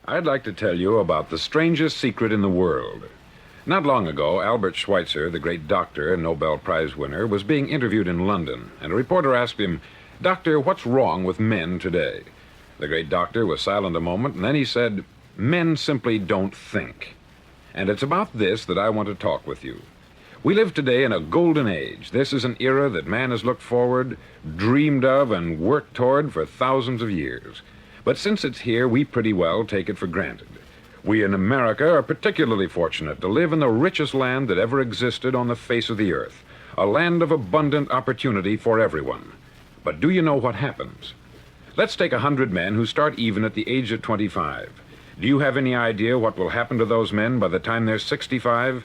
I'd like to tell you about the strangest secret in the world. Not long ago, Albert Schweitzer, the great doctor and Nobel Prize winner, was being interviewed in London, and a reporter asked him, "Doctor, what's wrong with men today?" The great doctor was silent a moment, and then he said, "Men simply don't think." And it's about this that I want to talk with you. We live today in a golden age. This is an era that man has looked forward, dreamed of, and worked toward for thousands of years. But since it's here, we pretty well take it for granted. We in America are particularly fortunate to live in the richest land that ever existed on the face of the earth, a land of abundant opportunity for everyone. But do you know what happens? Let's take 100 men who start even at the age of 25. Do you have any idea what will happen to those men by the time they're 65?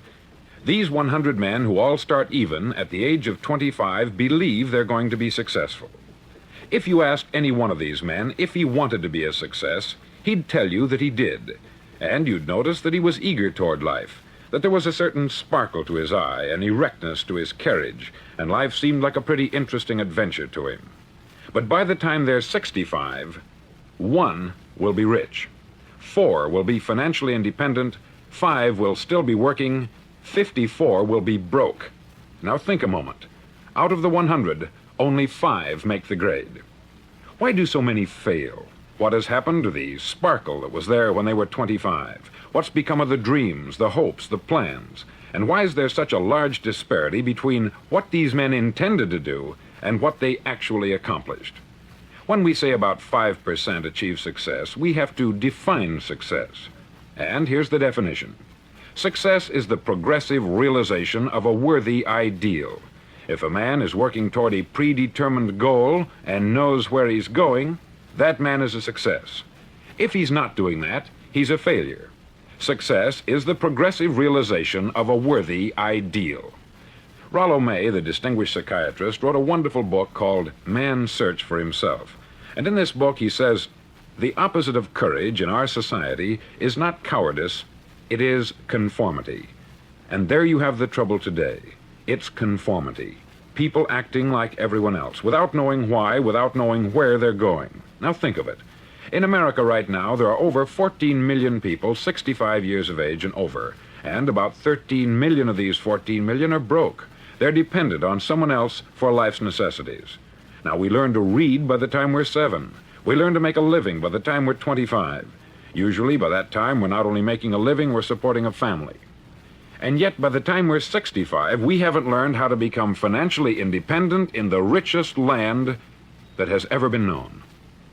These 100 men who all start even at the age of 25 believe they're going to be successful. If you asked any one of these men if he wanted to be a success, he'd tell you that he did. And you'd notice that he was eager toward life, that there was a certain sparkle to his eye, an erectness to his carriage, and life seemed like a pretty interesting adventure to him. But by the time they're 65, 1 will be rich, 4 will be financially independent, 5 will still be working, 54 will be broke. Now think a moment. Out of the 100, only 5 make the grade. Why do so many fail? What has happened to the sparkle that was there when they were 25? What's become of the dreams, the hopes, the plans? And why is there such a large disparity between what these men intended to do and what they actually accomplished? When we say about 5% achieve success, we have to define success. And here's the definition. Success is the progressive realization of a worthy ideal. If a man is working toward a predetermined goal and knows where he's going, that man is a success. If he's not doing that, he's a failure. Success is the progressive realization of a worthy ideal. Rollo May, the distinguished psychiatrist, wrote a wonderful book called Man's Search for Himself. And in this book he says, the opposite of courage in our society is not cowardice, it is conformity. And there you have the trouble today. It's conformity. People acting like everyone else, without knowing why, without knowing where they're going. Now think of it. In America right now, there are over 14 million people 65 years of age and over, and about 13 million of these 14 million are broke. They're dependent on someone else for life's necessities. Now, we learn to read by the time we're 7. We learn to make a living by the time we're 25. Usually, by that time, we're not only making a living, we're supporting a family. And yet, by the time we're 65, we haven't learned how to become financially independent in the richest land that has ever been known.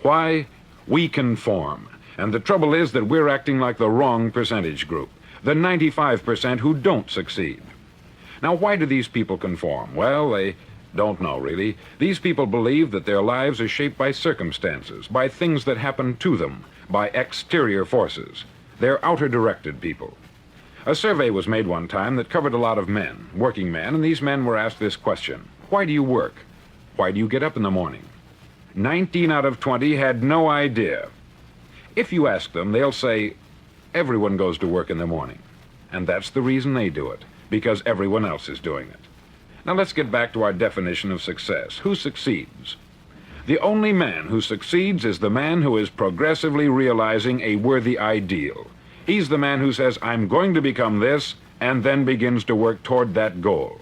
Why? We conform. And the trouble is that we're acting like the wrong percentage group, the 95% who don't succeed. Now, why do these people conform? Well, they don't know, really. These people believe that their lives are shaped by circumstances, by things that happen to them, by exterior forces. They're outer-directed people. A survey was made one time that covered a lot of men, working men, and these men were asked this question. Why do you work? Why do you get up in the morning? 19 out of 20 had no idea. If you ask them, they'll say, everyone goes to work in the morning. And that's the reason they do it, because everyone else is doing it. Now let's get back to our definition of success. Who succeeds? The only man who succeeds is the man who is progressively realizing a worthy ideal. He's the man who says, I'm going to become this, and then begins to work toward that goal.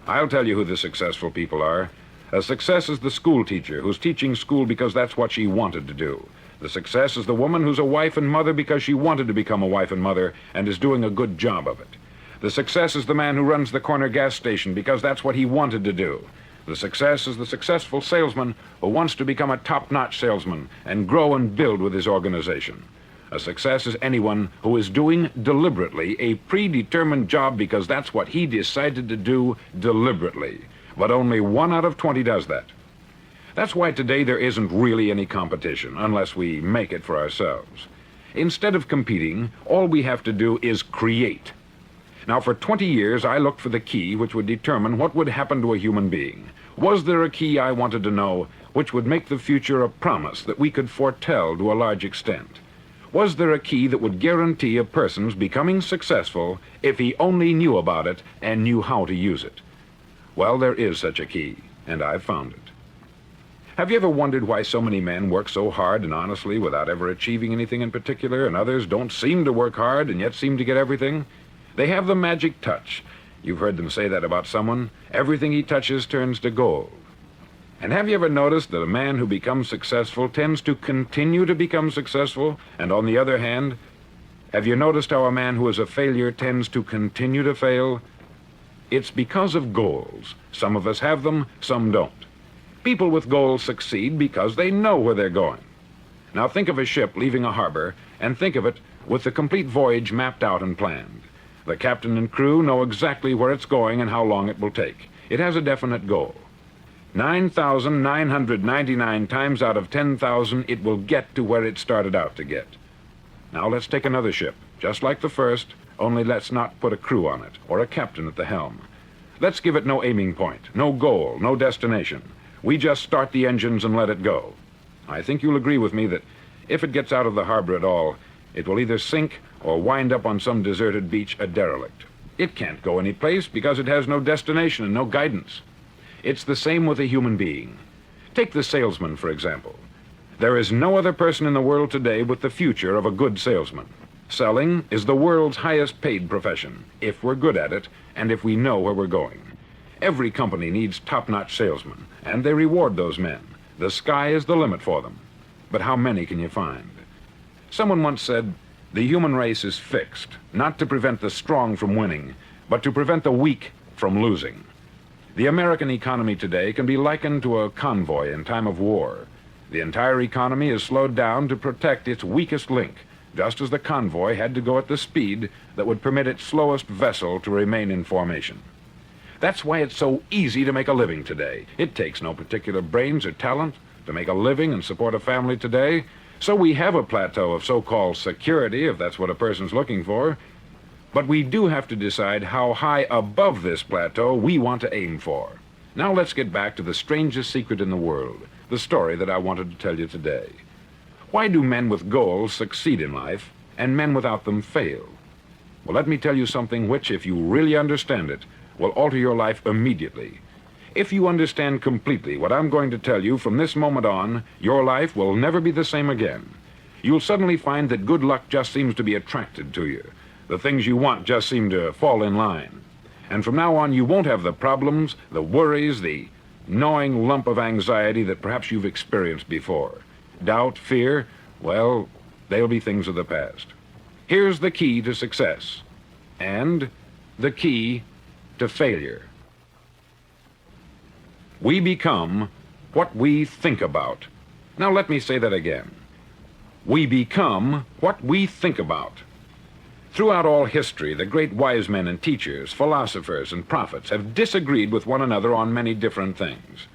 I'll tell you who the successful people are. A success is the school teacher who's teaching school because that's what she wanted to do. The success is the woman who's a wife and mother because she wanted to become a wife and mother and is doing a good job of it. The success is the man who runs the corner gas station because that's what he wanted to do. The success is the successful salesman who wants to become a top-notch salesman and grow and build with his organization. A success is anyone who is doing deliberately a predetermined job because that's what he decided to do deliberately. But only 1 out of 20 does that. That's why today there isn't really any competition, unless we make it for ourselves. Instead of competing, all we have to do is create. Now, for 20 years, I looked for the key which would determine what would happen to a human being. Was there a key I wanted to know which would make the future a promise that we could foretell to a large extent? Was there a key that would guarantee a person's becoming successful if he only knew about it and knew how to use it? Well, there is such a key, and I've found it. Have you ever wondered why so many men work so hard and honestly without ever achieving anything in particular, and others don't seem to work hard and yet seem to get everything? They have the magic touch. You've heard them say that about someone. Everything he touches turns to gold. And have you ever noticed that a man who becomes successful tends to continue to become successful? And on the other hand, have you noticed how a man who is a failure tends to continue to fail? It's because of goals. Some of us have them, some don't. People with goals succeed because they know where they're going. Now think of a ship leaving a harbor, and think of it with the complete voyage mapped out and planned. The captain and crew know exactly where it's going and how long it will take. It has a definite goal. 9,999 times out of 10,000, it will get to where it started out to get. Now let's take another ship, just like the first, only let's not put a crew on it, or a captain at the helm. Let's give it no aiming point, no goal, no destination. We just start the engines and let it go. I think you'll agree with me that if it gets out of the harbor at all, it will either sink or wind up on some deserted beach a derelict. It can't go any place because it has no destination and no guidance. It's the same with a human being. Take the salesman, for example. There is no other person in the world today with the future of a good salesman. Selling is the world's highest paid profession, if we're good at it and if we know where we're going. Every company needs top-notch salesmen, and they reward those men. The sky is the limit for them. But how many can you find? Someone once said, the human race is fixed, not to prevent the strong from winning, but to prevent the weak from losing. The American economy today can be likened to a convoy in time of war. The entire economy is slowed down to protect its weakest link, just as the convoy had to go at the speed that would permit its slowest vessel to remain in formation. That's why it's so easy to make a living today. It takes no particular brains or talent to make a living and support a family today. So we have a plateau of so-called security, if that's what a person's looking for. But we do have to decide how high above this plateau we want to aim for. Now let's get back to the strangest secret in the world, the story that I wanted to tell you today. Why do men with goals succeed in life and men without them fail? Well, let me tell you something which, if you really understand it, will alter your life immediately. If you understand completely what I'm going to tell you from this moment on, your life will never be the same again. You'll suddenly find that good luck just seems to be attracted to you. The things you want just seem to fall in line. And from now on, you won't have the problems, the worries, the gnawing lump of anxiety that perhaps you've experienced before. Doubt, fear, well, they'll be things of the past. Here's the key to success, and the key to failure. We become what we think about. Now let me say that again. We become what we think about. Throughout all history, the great wise men and teachers, philosophers and prophets have disagreed with one another on many different things.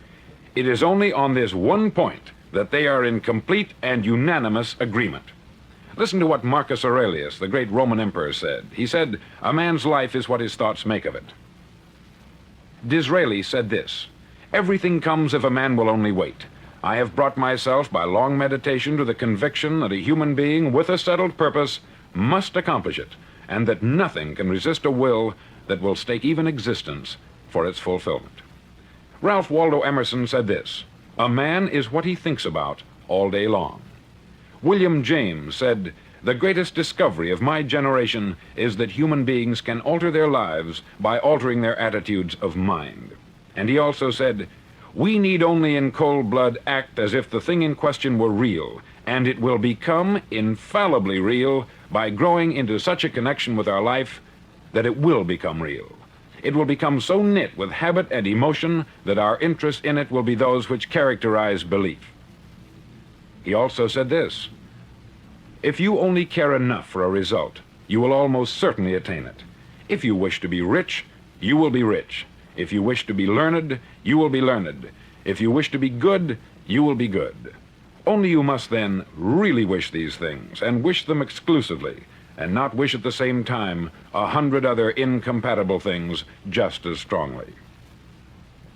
It is only on this one point that they are in complete and unanimous agreement. Listen to what Marcus Aurelius, the great Roman emperor, said. He said, "A man's life is what his thoughts make of it." Disraeli said this, "Everything comes if a man will only wait. I have brought myself by long meditation to the conviction that a human being with a settled purpose must accomplish it, and that nothing can resist a will that will stake even existence for its fulfillment." Ralph Waldo Emerson said this, "A man is what he thinks about all day long." William James said, "The greatest discovery of my generation is that human beings can alter their lives by altering their attitudes of mind." And he also said, "We need only in cold blood act as if the thing in question were real, and it will become infallibly real by growing into such a connection with our life that it will become real. It will become so knit with habit and emotion that our interest in it will be those which characterize belief." He also said this, "If you only care enough for a result, you will almost certainly attain it. If you wish to be rich, you will be rich. If you wish to be learned, you will be learned. If you wish to be good, you will be good. Only you must then really wish these things, and wish them exclusively, and not wish at the same time 100 other incompatible things just as strongly."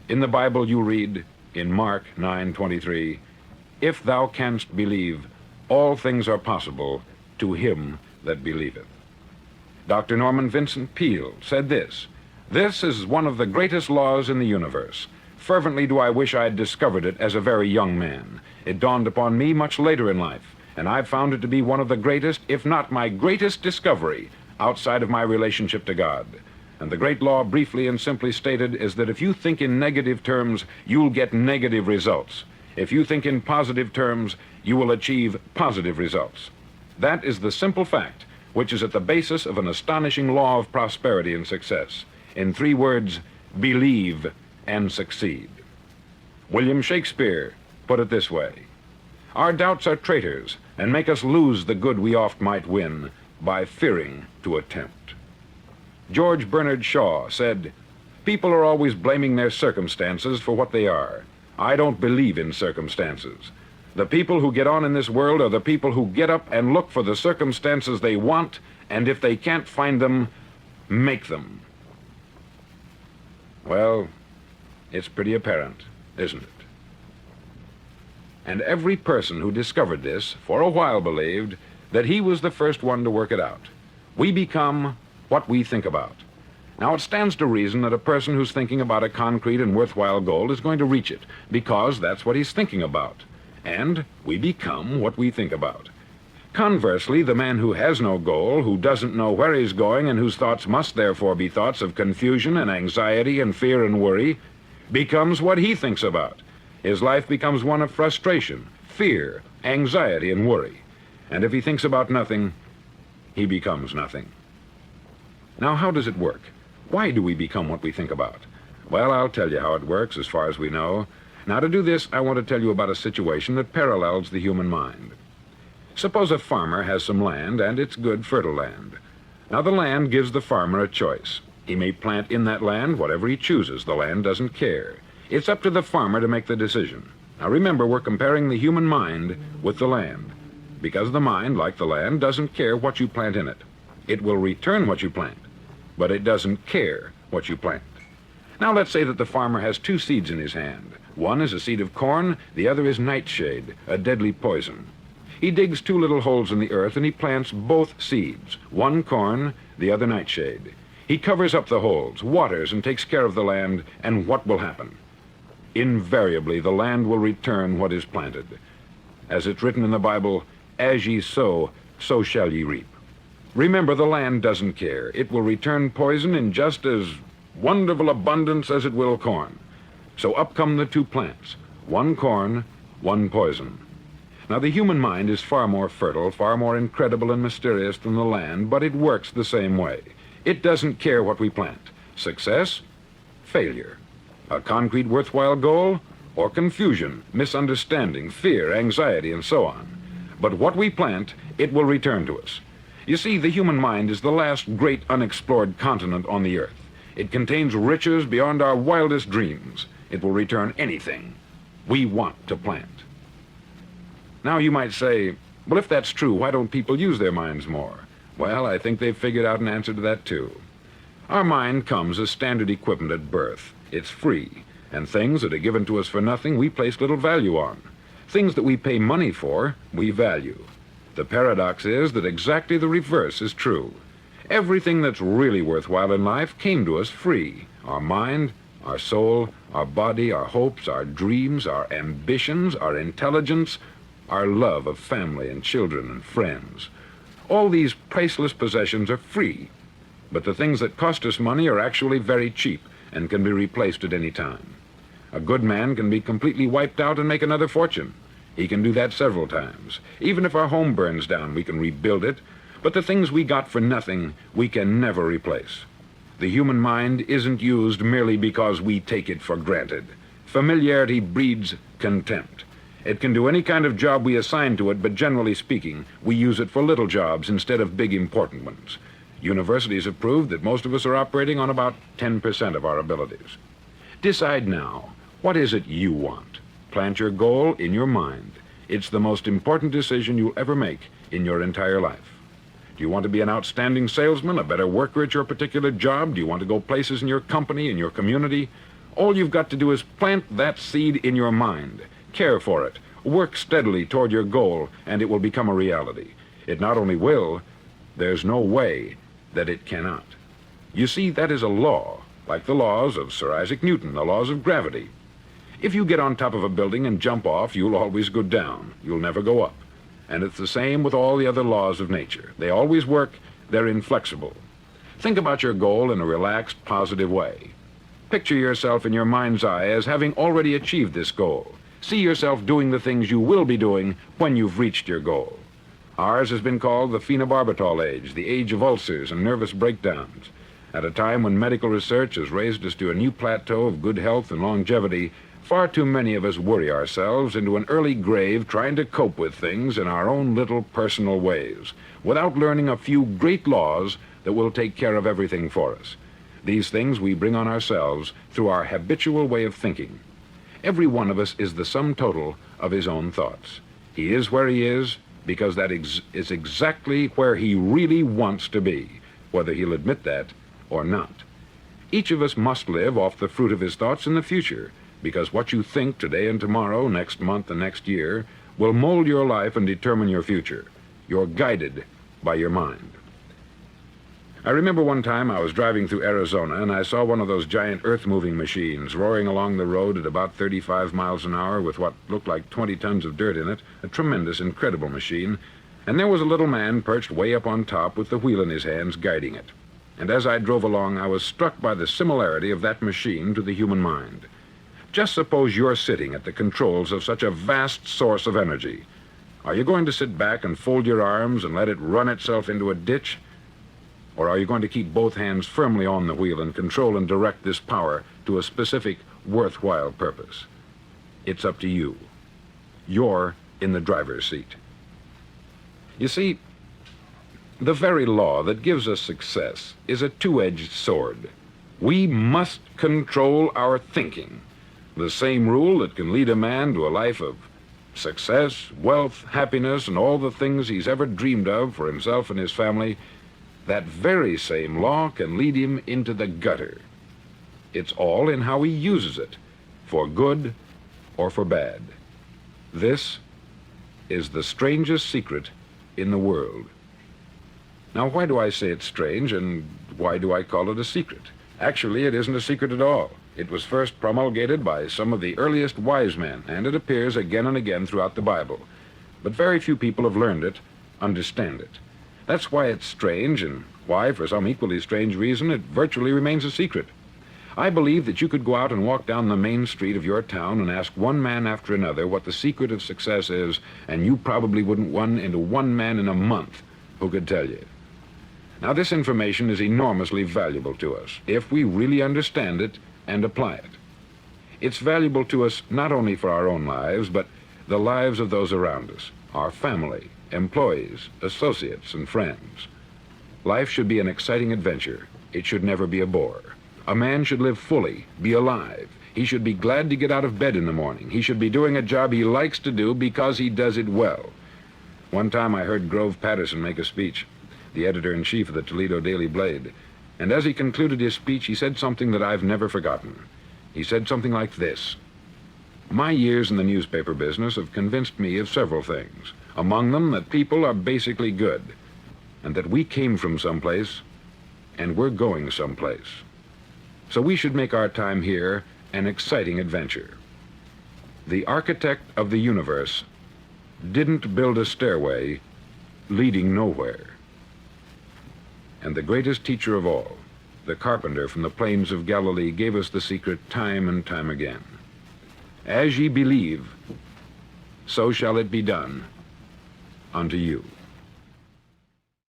In the Bible you read, in Mark 9:23, "If thou canst believe, all things are possible to him that believeth." Dr. Norman Vincent Peale said this, "This is one of the greatest laws in the universe. Fervently do I wish I had discovered it as a very young man. It dawned upon me much later in life, and I've found it to be one of the greatest, if not my greatest discovery, outside of my relationship to God. And the great law, briefly and simply stated, is that if you think in negative terms, you'll get negative results. If you think in positive terms, you will achieve positive results. That is the simple fact which is at the basis of an astonishing law of prosperity and success. In 3 words, believe and succeed. William Shakespeare put it this way: our doubts are traitors, and make us lose the good we oft might win by fearing to attempt. George Bernard Shaw said, people are always blaming their circumstances for what they are. I don't believe in circumstances. The people who get on in this world are the people who get up and look for the circumstances they want, and if they can't find them, make them. Well, it's pretty apparent, isn't it? And every person who discovered this for a while believed that he was the first one to work it out. We become what we think about. Now, it stands to reason that a person who's thinking about a concrete and worthwhile goal is going to reach it, because that's what he's thinking about. And we become what we think about. Conversely, the man who has no goal, who doesn't know where he's going, and whose thoughts must therefore be thoughts of confusion and anxiety and fear and worry, becomes what he thinks about. His life becomes one of frustration, fear, anxiety, and worry. And if he thinks about nothing, he becomes nothing. Now, how does it work? Why do we become what we think about? Well, I'll tell you how it works as far as we know. Now, to do this, I want to tell you about a situation that parallels the human mind. Suppose a farmer has some land, and it's good, fertile land. Now, the land gives the farmer a choice. He may plant in that land whatever he chooses. The land doesn't care. It's up to the farmer to make the decision. Now, remember, we're comparing the human mind with the land, because the mind, like the land, doesn't care what you plant in it. It will return what you plant, but it doesn't care what you plant. Now, let's say that the farmer has 2 seeds in his hand. One is a seed of corn, the other is nightshade, a deadly poison. He digs 2 little holes in the earth and he plants both seeds, one corn, the other nightshade. He covers up the holes, waters, and takes care of the land, and what will happen? Invariably, the land will return what is planted. As it's written in the Bible, as ye sow, so shall ye reap. Remember, the land doesn't care. It will return poison in just as wonderful abundance as it will corn. So up come the 2 plants, one corn, one poison. Now, the human mind is far more fertile, far more incredible and mysterious than the land, but it works the same way. It doesn't care what we plant. Success, failure. A concrete, worthwhile goal, or confusion, misunderstanding, fear, anxiety, and so on. But what we plant, it will return to us. You see, the human mind is the last great unexplored continent on the earth. It contains riches beyond our wildest dreams. It will return anything we want to plant. Now, you might say, well, if that's true, why don't people use their minds more? Well, I think they've figured out an answer to that, too. Our mind comes as standard equipment at birth. It's free, and things that are given to us for nothing, we place little value on. Things that we pay money for, we value. The paradox is that exactly the reverse is true. Everything that's really worthwhile in life came to us free. Our mind, our soul, our body, our hopes, our dreams, our ambitions, our intelligence, our love of family and children and friends. All these priceless possessions are free, but the things that cost us money are actually very cheap and can be replaced at any time. A good man can be completely wiped out and make another fortune. He can do that several times. Even if our home burns down, we can rebuild it, but the things we got for nothing, we can never replace. The human mind isn't used merely because we take it for granted. Familiarity breeds contempt. It can do any kind of job we assign to it, but generally speaking, we use it for little jobs instead of big, important ones. Universities have proved that most of us are operating on about 10% of our abilities. Decide now, what is it you want? Plant your goal in your mind. It's the most important decision you'll ever make in your entire life. Do you want to be an outstanding salesman, a better worker at your particular job? Do you want to go places in your company, in your community? All you've got to do is plant that seed in your mind. Care for it. Work steadily toward your goal, and it will become a reality. It not only will, there's no way that it cannot. You see, that is a law, like the laws of Sir Isaac Newton, the laws of gravity. If you get on top of a building and jump off, you'll always go down. You'll never go up. And it's the same with all the other laws of nature. They always work. They're inflexible. Think about your goal in a relaxed, positive way. Picture yourself in your mind's eye as having already achieved this goal. See yourself doing the things you will be doing when you've reached your goal. Ours has been called the phenobarbital age, the age of ulcers and nervous breakdowns. At a time when medical research has raised us to a new plateau of good health and longevity, far too many of us worry ourselves into an early grave trying to cope with things in our own little personal ways, without learning a few great laws that will take care of everything for us. These things we bring on ourselves through our habitual way of thinking. Every one of us is the sum total of his own thoughts. He is where he is because that is exactly where he really wants to be, whether he'll admit that or not. Each of us must live off the fruit of his thoughts in the future, because what you think today and tomorrow, next month and next year, will mold your life and determine your future. You're guided by your mind. I remember one time I was driving through Arizona and I saw one of those giant earth-moving machines roaring along the road at about 35 miles an hour with what looked like 20 tons of dirt in it, a tremendous, incredible machine, and there was a little man perched way up on top with the wheel in his hands guiding it. And as I drove along, I was struck by the similarity of that machine to the human mind. Just suppose you're sitting at the controls of such a vast source of energy. Are you going to sit back and fold your arms and let it run itself into a ditch? Or are you going to keep both hands firmly on the wheel and control and direct this power to a specific, worthwhile purpose? It's up to you. You're in the driver's seat. You see, the very law that gives us success is a two-edged sword. We must control our thinking. The same rule that can lead a man to a life of success, wealth, happiness, and all the things he's ever dreamed of for himself and his family, that very same law can lead him into the gutter. It's all in how he uses it, for good or for bad. This is the strangest secret in the world. Now, why do I say it's strange, and why do I call it a secret? Actually, it isn't a secret at all. It was first promulgated by some of the earliest wise men, and it appears again and again throughout the Bible. But very few people have learned it, understand it. That's why it's strange, and why, for some equally strange reason, it virtually remains a secret. I believe that you could go out and walk down the main street of your town and ask one man after another what the secret of success is, and you probably wouldn't run into one man in a month who could tell you. Now, this information is enormously valuable to us if we really understand it and apply it. It's valuable to us not only for our own lives, but the lives of those around us, our family, employees, associates, and friends. Life should be an exciting adventure. It should never be a bore. A man should live fully, be alive. He should be glad to get out of bed in the morning. He should be doing a job he likes to do because he does it well. One time I heard Grove Patterson make a speech, the editor-in-chief of the Toledo Daily Blade, and as he concluded his speech, he said something that I've never forgotten. He said something like this: "My years in the newspaper business have convinced me of several things, among them that people are basically good, and that we came from someplace, and we're going someplace. So we should make our time here an exciting adventure. The architect of the universe didn't build a stairway leading nowhere. And the greatest teacher of all, the carpenter from the plains of Galilee, gave us the secret time and time again. As ye believe, so shall it be done unto you."